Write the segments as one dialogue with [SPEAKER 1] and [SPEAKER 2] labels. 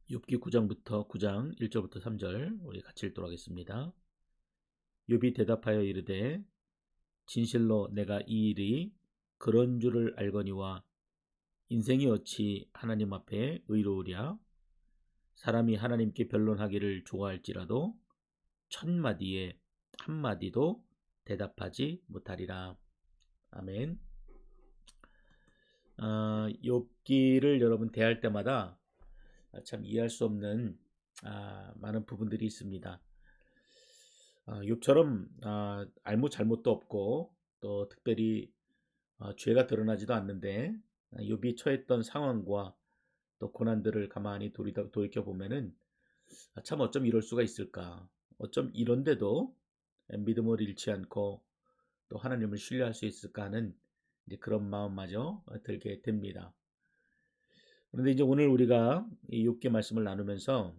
[SPEAKER 1] 욥기 9장부터 9장 1절부터 3절 우리 같이 읽도록 하겠습니다. 욥이 대답하여 이르되 진실로 내가 이 일이 그런 줄을 알거니와 인생이 어찌 하나님 앞에 의로우랴. 사람이 하나님께 변론하기를 좋아할지라도 천마디에 한마디도 대답하지 못하리라. 아멘. 욥기를 여러분 대할 때마다 참 이해할 수 없는 많은 부분들이 있습니다. 욥처럼 알못 잘못도 없고 또 특별히 죄가 드러나지도 않는데 욥이 처했던 상황과 또 고난들을 가만히 돌이켜 보면은 참 어쩜 이럴 수가 있을까? 어쩜 이런데도 믿음을 잃지 않고 또 하나님을 신뢰할 수 있을까 하는 이제 그런 마음마저 들게 됩니다. 그런데 이제 오늘 우리가 이 욥기 말씀을 나누면서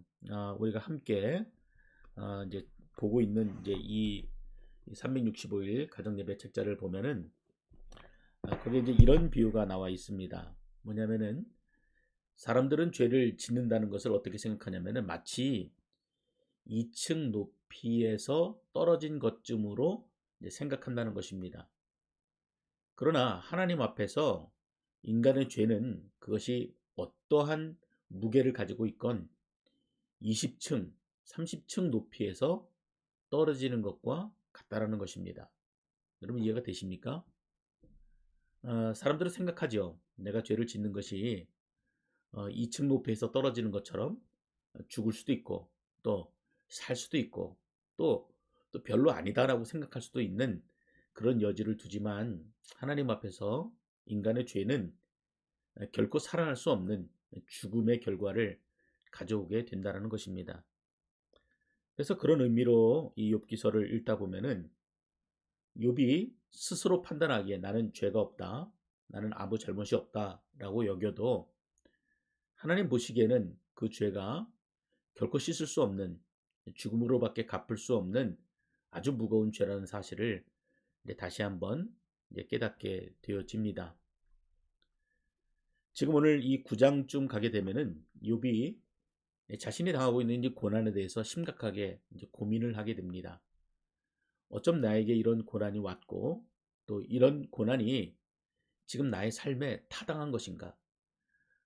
[SPEAKER 1] 우리가 함께 이제 보고 있는 이제 이 365일 가정예배 책자를 보면은 거기에 이제 이런 비유가 나와 있습니다. 뭐냐면은 사람들은 죄를 짓는다는 것을 어떻게 생각하냐면은 마치 2층 높이에서 떨어진 것쯤으로 이제 생각한다는 것입니다. 그러나 하나님 앞에서 인간의 죄는 그것이 어떠한 무게를 가지고 있건 20층, 30층 높이에서 떨어지는 것과 같다라는 것입니다. 여러분 이해가 되십니까? 사람들은 생각하죠. 내가 죄를 짓는 것이 2층 높이에서 떨어지는 것처럼 죽을 수도 있고 또 살 수도 있고 또 별로 아니다라고 생각할 수도 있는 그런 여지를 두지만 하나님 앞에서 인간의 죄는 결코 살아날 수 없는 죽음의 결과를 가져오게 된다는 것입니다. 그래서 그런 의미로 이 욥기서를 읽다 보면은 욥이 스스로 판단하기에 나는 죄가 없다, 나는 아무 잘못이 없다라고 여겨도 하나님 보시기에는 그 죄가 결코 씻을 수 없는 죽음으로밖에 갚을 수 없는 아주 무거운 죄라는 사실을 이제 다시 한번 이제 깨닫게 되어집니다. 지금 오늘 이 9장쯤 가게 되면은 욥이 자신이 당하고 있는 이 고난에 대해서 심각하게 이제 고민을 하게 됩니다. 어쩜 나에게 이런 고난이 왔고 또 이런 고난이 지금 나의 삶에 타당한 것인가?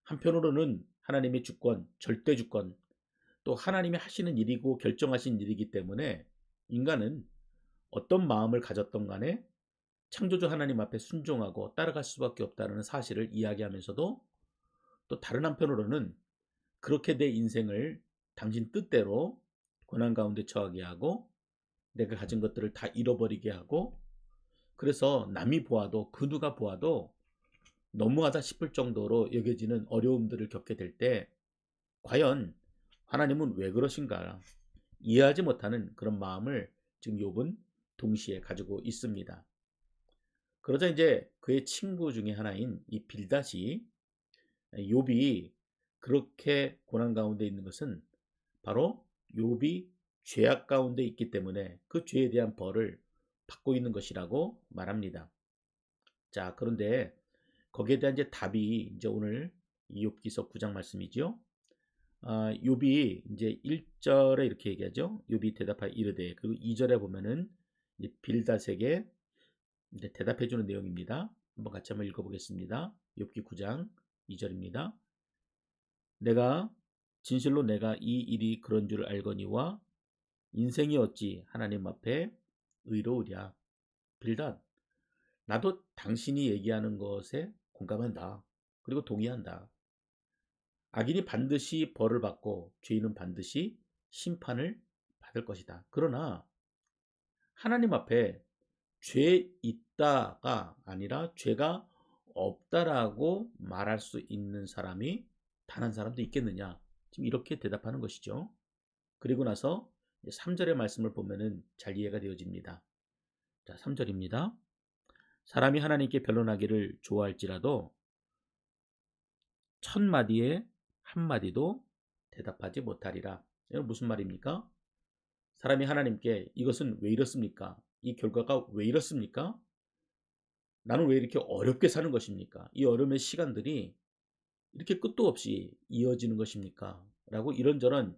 [SPEAKER 1] 한편으로는 하나님의 주권, 절대 주권, 또 하나님이 하시는 일이고 결정하신 일이기 때문에 인간은 어떤 마음을 가졌던 간에 창조주 하나님 앞에 순종하고 따라갈 수밖에 없다는 사실을 이야기하면서도 또 다른 한편으로는 그렇게 내 인생을 당신 뜻대로 고난 가운데 처하게 하고 내가 가진 것들을 다 잃어버리게 하고 그래서 남이 보아도 그 누가 보아도 너무하다 싶을 정도로 여겨지는 어려움들을 겪게 될 때 과연 하나님은 왜 그러신가 이해하지 못하는 그런 마음을 지금 욥은 동시에 가지고 있습니다. 그러자 이제 그의 친구 중에 하나인 이 빌닷이 욥이 그렇게 고난 가운데 있는 것은 바로 욥이 죄악 가운데 있기 때문에 그 죄에 대한 벌을 받고 있는 것이라고 말합니다. 자, 그런데 거기에 대한 이제 답이 이제 오늘 이 욥기서 9장 말씀이죠. 욥이 이제 1절에 이렇게 얘기하죠. 욥이 대답하여 이르되 그리고 2절에 보면은 이제 빌닷에게 이제 대답해 주는 내용입니다. 한번 같이 한번 읽어보겠습니다. 욥기 9장 2절입니다. 내가 진실로 내가 이 일이 그런 줄 알거니와 인생이 어찌 하나님 앞에 의로우랴. 빌닷, 나도 당신이 얘기하는 것에 공감한다. 그리고 동의한다. 악인이 반드시 벌을 받고 죄인은 반드시 심판을 받을 것이다. 그러나 하나님 앞에 죄 있다가 아니라 죄가 없다라고 말할 수 있는 사람이 단 한 사람도 있겠느냐? 지금 이렇게 대답하는 것이죠. 그리고 나서 3절의 말씀을 보면은 잘 이해가 되어집니다. 자, 3절입니다. 사람이 하나님께 변론하기를 좋아할지라도 천마디에 한마디도 대답하지 못하리라. 이건 무슨 말입니까? 사람이 하나님께 이것은 왜 이렇습니까? 이 결과가 왜 이렇습니까? 나는 왜 이렇게 어렵게 사는 것입니까? 이 어려움의 시간들이 이렇게 끝도 없이 이어지는 것입니까? 라고 이런저런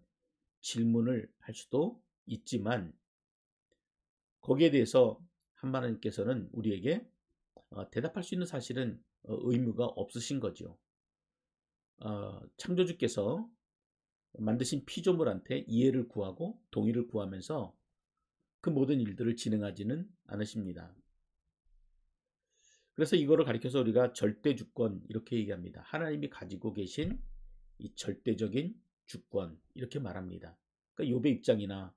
[SPEAKER 1] 질문을 할 수도 있지만 거기에 대해서 하나님께서는 우리에게 대답할 수 있는 사실은 의무가 없으신 거죠. 창조주께서 만드신 피조물한테 이해를 구하고 동의를 구하면서 그 모든 일들을 진행하지는 않으십니다. 그래서 이거를 가리켜서 우리가 절대 주권 이렇게 얘기합니다. 하나님이 가지고 계신 이 절대적인 주권 이렇게 말합니다. 그러니까 욥의 입장이나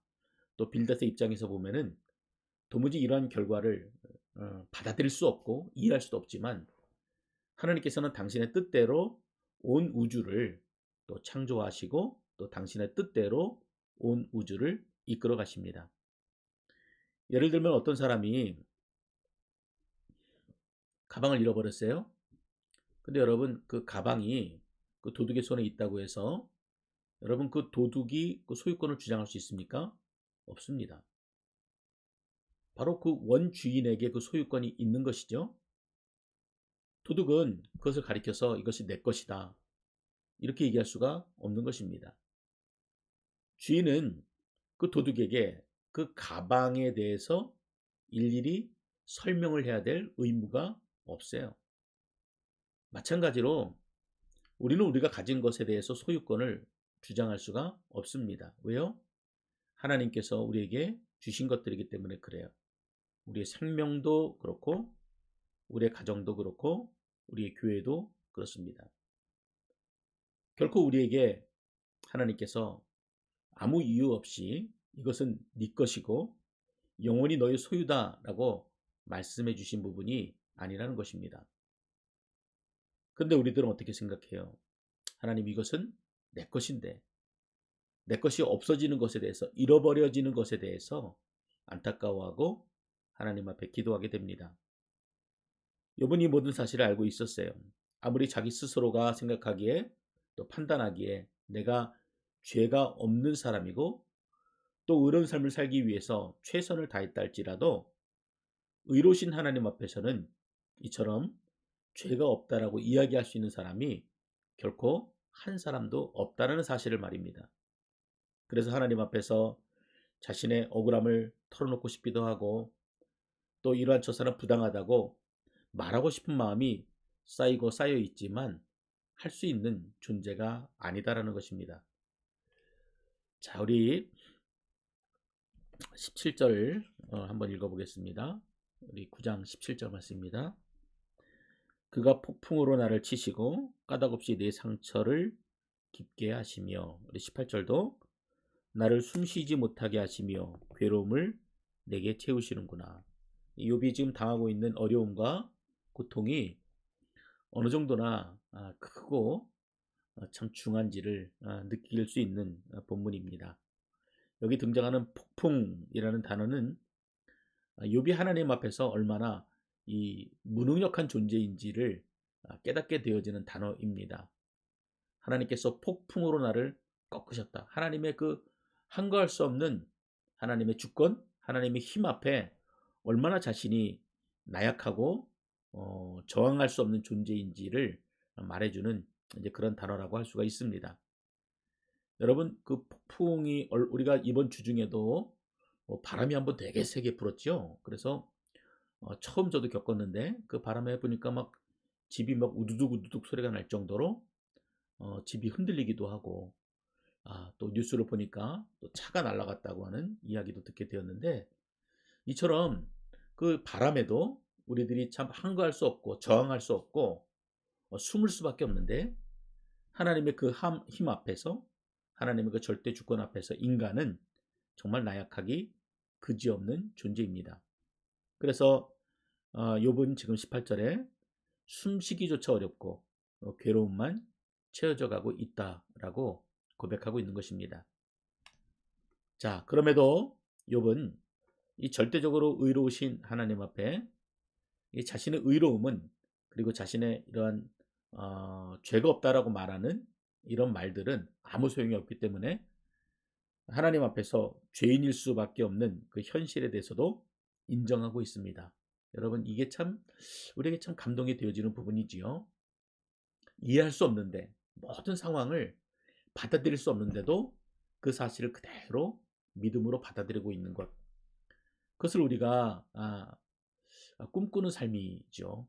[SPEAKER 1] 또 빌닷의 입장에서 보면은 도무지 이러한 결과를 받아들일 수 없고 이해할 수도 없지만 하나님께서는 당신의 뜻대로 온 우주를 또 창조하시고 또 당신의 뜻대로 온 우주를 이끌어 가십니다. 예를 들면 어떤 사람이 가방을 잃어버렸어요. 근데 여러분 그 가방이 그 도둑의 손에 있다고 해서 여러분 그 도둑이 그 소유권을 주장할 수 있습니까? 없습니다. 바로 그 원주인에게 그 소유권이 있는 것이죠. 도둑은 그것을 가리켜서 이것이 내 것이다. 이렇게 얘기할 수가 없는 것입니다. 주인은 그 도둑에게 그 가방에 대해서 일일이 설명을 해야 될 의무가 없어요. 마찬가지로 우리는 우리가 가진 것에 대해서 소유권을 주장할 수가 없습니다. 왜요? 하나님께서 우리에게 주신 것들이기 때문에 그래요. 우리의 생명도 그렇고 우리의 가정도 그렇고 우리의 교회도 그렇습니다. 결코 우리에게 하나님께서 아무 이유 없이 이것은 네 것이고 영원히 너의 소유다라고 말씀해 주신 부분이 아니라는 것입니다. 그런데 우리들은 어떻게 생각해요? 하나님 이것은 내 것인데 내 것이 없어지는 것에 대해서 잃어버려지는 것에 대해서 안타까워하고 하나님 앞에 기도하게 됩니다. 욥은 이 모든 사실을 알고 있었어요. 아무리 자기 스스로가 생각하기에 또 판단하기에 내가 죄가 없는 사람이고 또 의로운 삶을 살기 위해서 최선을 다했다 할지라도 의로우신 하나님 앞에서는 이처럼 죄가 없다라고 이야기할 수 있는 사람이 결코 한 사람도 없다는 사실을 말입니다. 그래서 하나님 앞에서 자신의 억울함을 털어놓고 싶기도 하고 또 이러한 저 사람 부당하다고 말하고 싶은 마음이 쌓이고 쌓여 있지만 할 수 있는 존재가 아니다라는 것입니다. 자, 우리 17절 한번 읽어보겠습니다. 우리 9장 17절 말씀입니다. 그가 폭풍으로 나를 치시고 까닭없이 내 상처를 깊게 하시며, 우리 18절도 나를 숨쉬지 못하게 하시며 괴로움을 내게 채우시는구나. 욥이 지금 당하고 있는 어려움과 고통이 어느 정도나 크고 참 중한지를 느낄 수 있는 본문입니다. 여기 등장하는 폭풍이라는 단어는 욥이 하나님 앞에서 얼마나 이 무능력한 존재인지를 깨닫게 되어지는 단어입니다. 하나님께서 폭풍으로 나를 꺾으셨다. 하나님의 그 한거할 수 없는 하나님의 주권, 하나님의 힘 앞에 얼마나 자신이 나약하고 저항할 수 없는 존재인지를 말해주는 이제 그런 단어라고 할 수가 있습니다. 여러분 그 폭풍이 우리가 이번 주 중에도 바람이 한번 되게 세게 불었죠. 그래서 처음 저도 겪었는데 그 바람에 보니까 막 집이 막 우두둑 우두둑 소리가 날 정도로 집이 흔들리기도 하고 또 뉴스를 보니까 또 차가 날아갔다고 하는 이야기도 듣게 되었는데 이처럼 그 바람에도 우리들이 참 항거할 수 없고 저항할 수 없고 숨을 수밖에 없는데 하나님의 그 힘 앞에서 하나님의 그 절대 주권 앞에서 인간은 정말 나약하기 그지없는 존재입니다. 그래서 욥은 지금 18절에 숨쉬기조차 어렵고 괴로움만 채워져 가고 있다라고 고백하고 있는 것입니다. 자, 그럼에도 욥은 이 절대적으로 의로우신 하나님 앞에 이 자신의 의로움은 그리고 자신의 이러한 죄가 없다라고 말하는 이런 말들은 아무 소용이 없기 때문에 하나님 앞에서 죄인일 수밖에 없는 그 현실에 대해서도 인정하고 있습니다. 여러분 이게 참 우리에게 참 감동이 되어지는 부분이지요. 이해할 수 없는데 모든 상황을 받아들일 수 없는데도 그 사실을 그대로 믿음으로 받아들이고 있는 것. 그것을 우리가 꿈꾸는 삶이죠.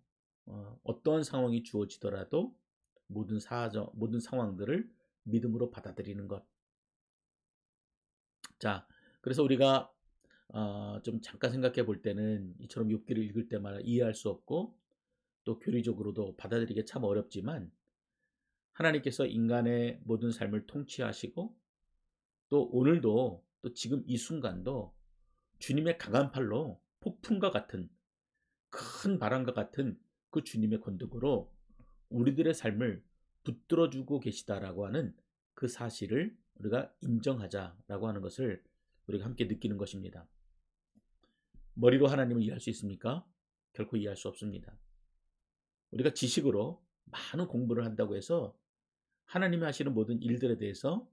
[SPEAKER 1] 어떠한 상황이 주어지더라도 모든 상황들을 믿음으로 받아들이는 것. 자, 그래서 우리가 좀 잠깐 생각해 볼 때는 이처럼 욥기를 읽을 때마다 이해할 수 없고 또 교리적으로도 받아들이기 참 어렵지만, 하나님께서 인간의 모든 삶을 통치하시고 또 오늘도 또 지금 이 순간도 주님의 강한 팔로 폭풍과 같은 큰 바람과 같은 그 주님의 권능으로 우리들의 삶을 붙들어주고 계시다라고 하는 그 사실을 우리가 인정하자라고 하는 것을 우리가 함께 느끼는 것입니다. 머리로 하나님을 이해할 수 있습니까? 결코 이해할 수 없습니다. 우리가 지식으로 많은 공부를 한다고 해서 하나님이 하시는 모든 일들에 대해서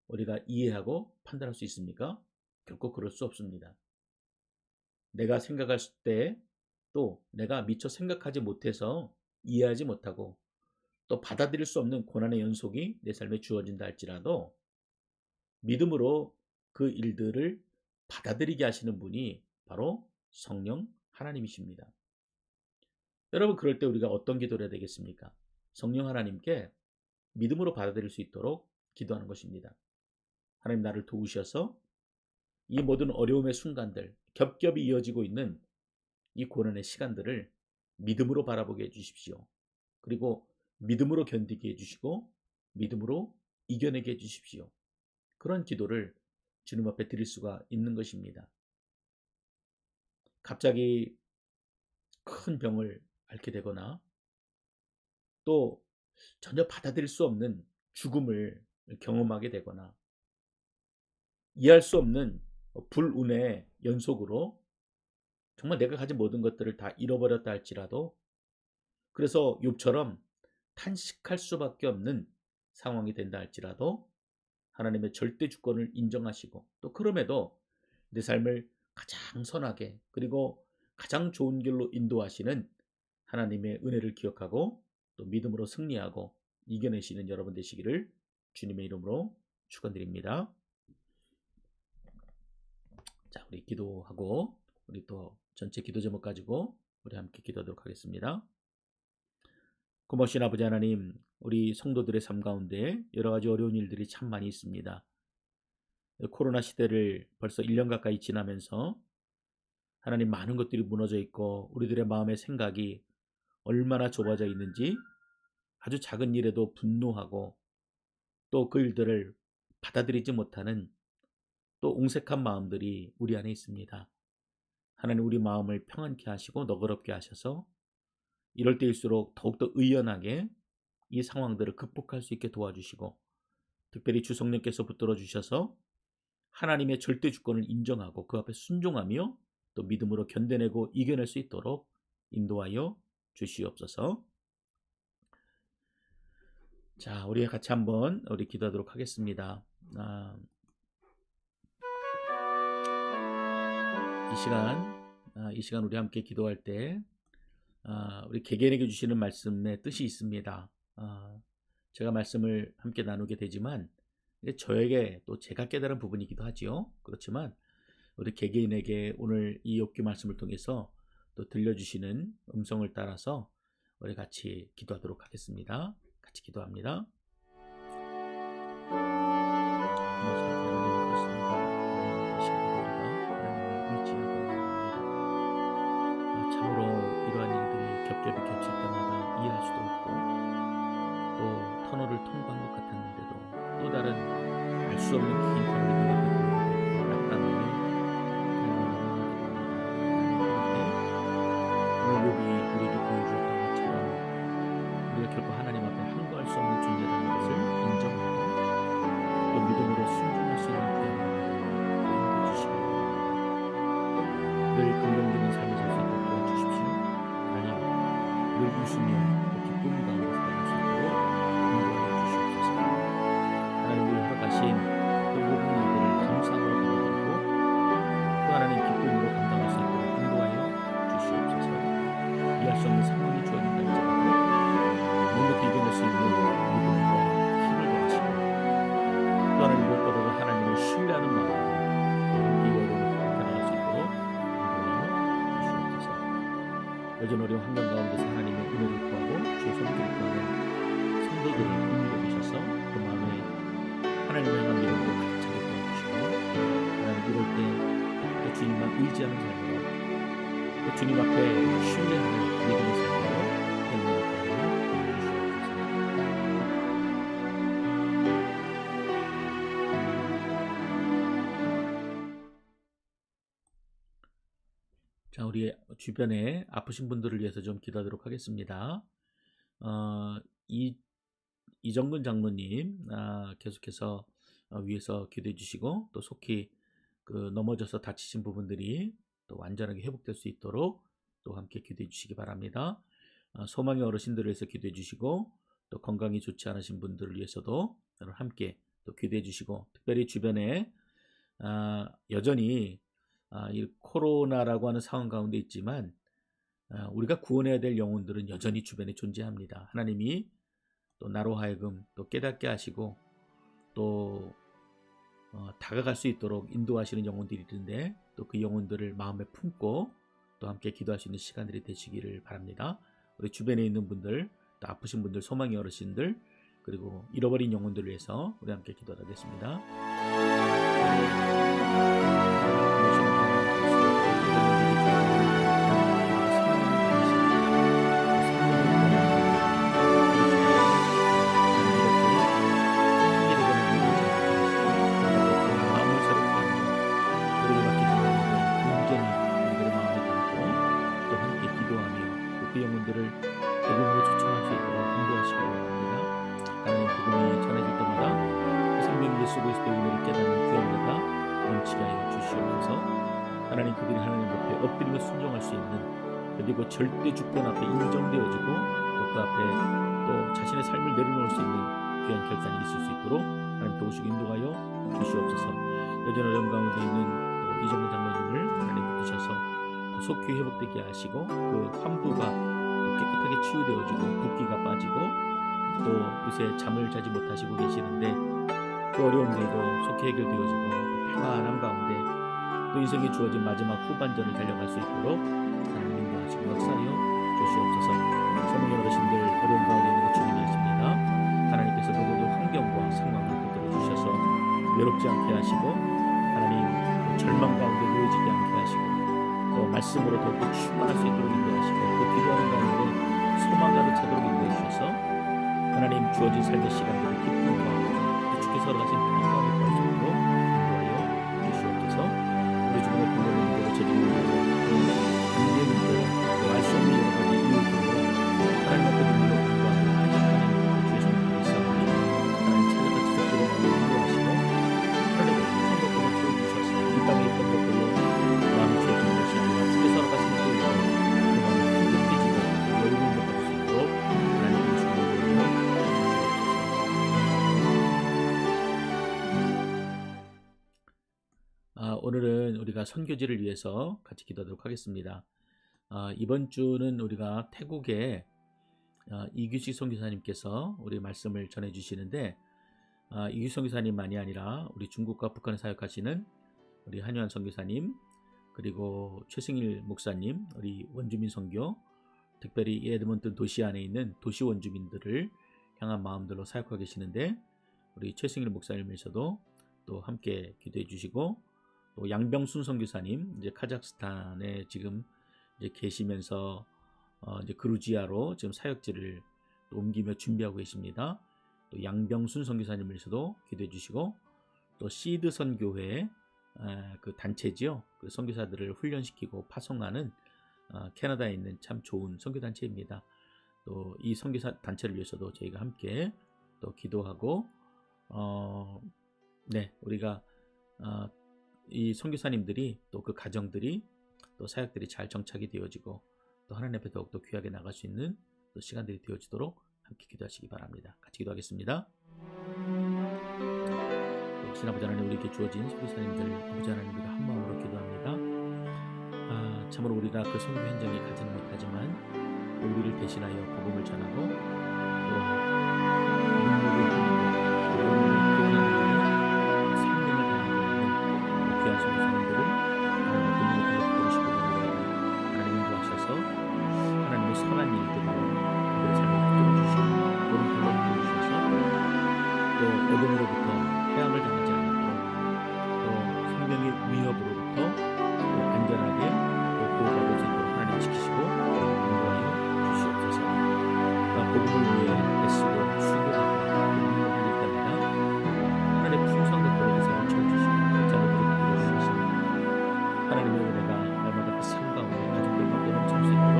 [SPEAKER 1] 우리가 이해하고 판단할 수 있습니까? 결코 그럴 수 없습니다. 내가 생각할 때 또 내가 미처 생각하지 못해서 이해하지 못하고 또 받아들일 수 없는 고난의 연속이 내 삶에 주어진다 할지라도 믿음으로 그 일들을 받아들이게 하시는 분이 바로 성령 하나님이십니다. 여러분, 그럴 때 우리가 어떤 기도를 해야 되겠습니까? 성령 하나님께 믿음으로 받아들일 수 있도록 기도하는 것입니다. 하나님, 나를 도우셔서 이 모든 어려움의 순간들, 겹겹이 이어지고 있는 이 고난의 시간들을 믿음으로 바라보게 해주십시오. 그리고 믿음으로 견디게 해주시고 믿음으로 이겨내게 해주십시오. 그런 기도를 주님 앞에 드릴 수가 있는 것입니다. 갑자기 큰 병을 앓게 되거나 또 전혀 받아들일 수 없는 죽음을 경험하게 되거나 이해할 수 없는 불운의 연속으로 정말 내가 가진 모든 것들을 다 잃어버렸다 할지라도, 그래서 욥처럼 탄식할 수밖에 없는 상황이 된다 할지라도 하나님의 절대 주권을 인정하시고 또 그럼에도 내 삶을 가장 선하게 그리고 가장 좋은 길로 인도하시는 하나님의 은혜를 기억하고 또 믿음으로 승리하고 이겨내시는 여러분 되시기를 주님의 이름으로 축원드립니다. 자, 우리 기도하고 우리 또 전체 기도 제목 가지고 우리 함께 기도하도록 하겠습니다. 고마우신 아버지 하나님, 우리 성도들의 삶 가운데 여러 가지 어려운 일들이 참 많이 있습니다. 코로나 시대를 벌써 1년 가까이 지나면서 하나님, 많은 것들이 무너져 있고 우리들의 마음의 생각이 얼마나 좁아져 있는지 아주 작은 일에도 분노하고 또 그 일들을 받아들이지 못하는 또 옹색한 마음들이 우리 안에 있습니다. 하나님, 우리 마음을 평안케 하시고 너그럽게 하셔서 이럴 때일수록 더욱더 의연하게 이 상황들을 극복할 수 있게 도와주시고, 특별히 주 성령께서 붙들어 주셔서 하나님의 절대 주권을 인정하고 그 앞에 순종하며 또 믿음으로 견뎌내고 이겨낼 수 있도록 인도하여 주시옵소서. 자, 우리 같이 한번 우리 기도하도록 하겠습니다. 이 시간 우리 함께 기도할 때 우리 개개인에게 주시는 말씀의 뜻이 있습니다. 제가 말씀을 함께 나누게 되지만 저에게 또 제가 깨달은 부분이기도 하지요. 그렇지만 우리 개개인에게 오늘 이 욥기 말씀을 통해서 또 들려주시는 음성을 따라서 우리 같이 기도하도록 하겠습니다. 같이 기도합니다. 참으로 이러한 일들이 겹겹이 겹칠 때마다 이해할 수도 없고 또 터널을 통과한 것 같았는데도 또 다른 알 수 없는 긴 터널이 눈앞에 보이는데 약간의 오늘 욥이 우리에게 보여주었던 것처럼 우리가 결코 하나님 앞에 항거할 수 없는 존재라는 것을 인정하고 또 믿음으로 순종할 수 있는 구원을 주시고 늘 긍정적인 삶을 살 수 있도록 도와주십시오. 하나님, 늘 웃으며 또 기쁨 가운데 살아갈 수 있도록 인도하여 주시옵소서. 하나님, 우리 허락하신 그 모든 일들을 감사함으로 받아들이고 또 하나님 기쁨으로 감당할 수 있도록 인도하여 주시옵소서. 이해할 수 없는 상황이 주어진다 할지라도 묵묵히 이겨낼 수 있는 믿음과 힘을 더하시고 여전 어려운 환경 가운데서 하나님의 은혜를 구하고 주의 손길을 구하는 성도들을 공유해 주셔서 그 마음에 하나님을 향한 믿음으로 가득 차게 도와주시고, 하나님 이럴 때 또 주님만 의지하는 삶으로, 또 주님 앞에 신뢰하는 믿음의 삶으로 행복하게 해주시옵소서. 자, 우리 주변에 아프신 분들을 위해서 좀 기도하도록 하겠습니다. 이정근 장로님 계속해서 위에서 기도해 주시고, 또 속히 그 넘어져서 다치신 부분들이 또 완전하게 회복될 수 있도록 또 함께 기도해 주시기 바랍니다. 소망의 어르신들을 위해서 기도해 주시고, 또 건강이 좋지 않으신 분들을 위해서도 함께 또 기도해 주시고, 특별히 주변에 여전히 이 코로나라고 하는 상황 가운데 있지만 우리가 구원해야 될 영혼들은 여전히 주변에 존재합니다. 하나님이 또 나로 하여금 또 깨닫게 하시고 또 다가갈 수 있도록 인도하시는 영혼들이 있는데, 또 그 영혼들을 마음에 품고 또 함께 기도할 수 있는 시간들이 되시기를 바랍니다. 우리 주변에 있는 분들, 또 아프신 분들, 소망의 어르신들, 그리고 잃어버린 영혼들을 위해서 우리 함께 기도하겠습니다. 하나님, 그들이 하나님 앞에 엎드리며 순종할 수 있는, 그리고 절대 주권 앞에 인정되어지고 또 그 앞에 또 자신의 삶을 내려놓을 수 있는 귀한 결단이 있을 수 있도록 하나님 도우시고 인도하여 주시옵소서. 여전 어려움 가운데 있는 또 이정근 장로님을 하나님 붙드셔서 속히 회복되게 하시고, 그 환부가 또 깨끗하게 치유되어지고 붓기가 빠지고, 또 요새 잠을 자지 못하시고 계시는데 그 어려움들도 속히 해결되어지고 평안함 가운데 또 인생에 주어진 마지막 후반전을 달려갈 수 있도록 하나님 인도하시고 역사하여 주시옵소서. 소망의 어르신들 어려운 가운데 있는 것 주님이었습니다. 하나님께서 그들의 환경과 상황을 붙들어 주셔서 외롭지 않게 하시고, 하나님 절망 가운데 놓여지지 않게 하시고, 또 말씀으로 더욱더 충만할 수 있도록 인도하시고, 또 기도하는 가운데 소망 가득 차도록 인도해 주셔서 하나님 주어진 삶의 시간들을 기쁨과 주께서 허락하신 평강을 구할 수 있도록 인도하여 주시옵소서. 우리 주변의 부모님, 제주도민들, 관계민들, 또 알 수 없는 여러 가지 이유들로 하나님 앞에 눈물로 공부하는 한적하는 주의 성도들이 있사오니 하나님 찾아가 지속적으로 인도하시고, 하나님 성도들을 채워주셔서 이 땅에 있던 것들로 마음이 주어진 것이 아니라 주께서 허락하신 것들로 그 마음이 풍족해지고 여유를 먹을 수 있도록 하나님의 주님을 주시옵소서. 오늘은 우리가 선교지를 위해서 같이 기도하도록 하겠습니다. 이번 주는 우리가 태국의 이규식 선교사님께서 우리 말씀을 전해주시는데, 이규식 선교사님만이 아니라 우리 중국과 북한에 사역하시는 우리 한유한 선교사님, 그리고 최승일 목사님, 우리 원주민 선교, 특별히 에드먼튼 도시 안에 있는 도시 원주민들을 향한 마음들로 사역하고 계시는데, 우리 최승일 목사님에서도 또 함께 기도해 주시고, 또 양병순 선교사님, 이제 카자흐스탄에 지금 이제 계시면서 이제 그루지아로 지금 사역지를 또 옮기며 준비하고 계십니다. 또 양병순 선교사님에서도 기도해 주시고, 또 시드 선교회 그 단체지요. 그 선교사들을 훈련시키고 파송하는 캐나다에 있는 참 좋은 선교 단체입니다. 또 이 선교사 단체를 위해서도 저희가 함께 또 기도하고, 우리가 이 선교사님들이 또 그 가정들이 또 사역들이 잘 정착이 되어지고 또 하나님 앞에 더욱더 귀하게 나갈 수 있는 또 시간들이 되어지도록 함께 기도하시기 바랍니다. 같이 기도하겠습니다. 역시나 아버지 하나님, 우리에게 주어진 선교사님들 아버지 하나님, 우리가 한 마음으로 기도합니다. 참으로 우리가 그 선교 현장에 가지는 못하지만 우리를 대신하여 복음을 전하고 또 눈물을 흘리고 생명을 다하고 있는 귀한 선교사님들을 하나님의 본인의 불러 부르시고 하나님 인도하셔서 어둠으로부터 해함을 당하지 않도록 또 생명의 위협으로부터 또 안전하게 또 보호받을 수 있도록 하나님 지키시고 인도하여 주시옵소서. 복음을 위해 애쓰고 수고하고 운동하기 때마다 하나님의 풍성한 그릇에서 채워주시고 자녀들을 붙들어 주시고 하나님의 은혜가 날마다 그 삶 가운데 가족들과 넘칠 수 있도록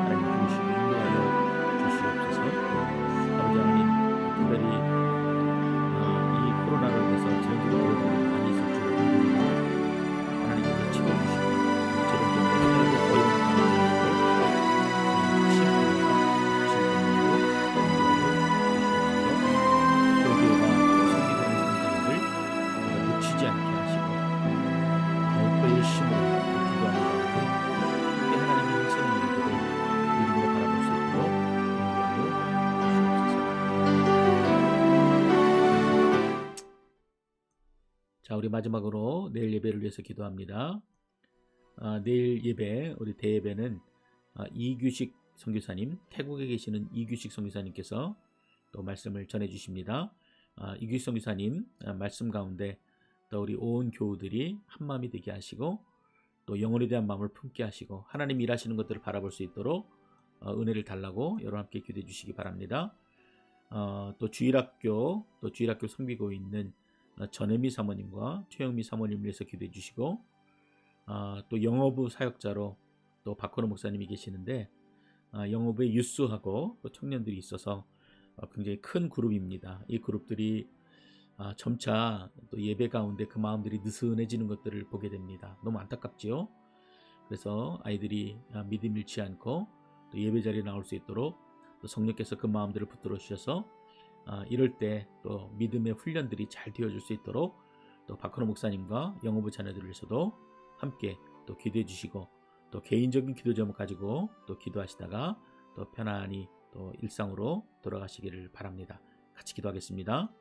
[SPEAKER 1] 하나님 부으시고 인도하여 주시옵소서. 아버지 하나님, 특별히 이 코로나로 인해서 전국의 어려움이 많이 있을 줄 믿습니다. 하나님께서 채워주시고 저들도 살고 어려운 놓치지 않게 하시고 더욱더 열심히 기도하는 가운데 함께 하나님의 형성의 일들을 믿음으로 바라볼 수 있도록 인도하여 주시옵소서. 자, 우리 마지막으로 내일 예배를 위해서 기도합니다. 내일 예배, 우리 대예배는 이규식 선교사님, 태국에 계시는 이규식 선교사님께서 또 말씀을 전해 주십니다. 이규식 선교사님 말씀 가운데 또 우리 온 교우들이 한마음이 되게 하시고 또 영혼에 대한 마음을 품게 하시고 하나님 일하시는 것들을 바라볼 수 있도록 은혜를 달라고 여러분 함께 기도해 주시기 바랍니다. 또 주일학교 섬기고 있는 전혜미 사모님과 최영미 사모님을 위해서 기도해 주시고 또 영어부 사역자로 또 박건호 목사님이 계시는데 영어부에 유스하고 또 청년들이 있어서 굉장히 큰 그룹입니다. 이 그룹들이 점차 또 예배 가운데 그 마음들이 느슨해지는 것들을 보게 됩니다. 너무 안타깝지요. 그래서 아이들이 믿음 잃지 않고 또 예배 자리에 나올 수 있도록 또 성령께서 그 마음들을 붙들어 주셔서 이럴 때 또 믿음의 훈련들이 잘 되어줄 수 있도록 또 박헌호 목사님과 영어부 자녀들을 위해서도 함께 또 기도해 주시고 또 개인적인 기도 제목 가지고 또 기도하시다가 또 편안히 또 일상으로 돌아가시기를 바랍니다. 같이 기도하겠습니다.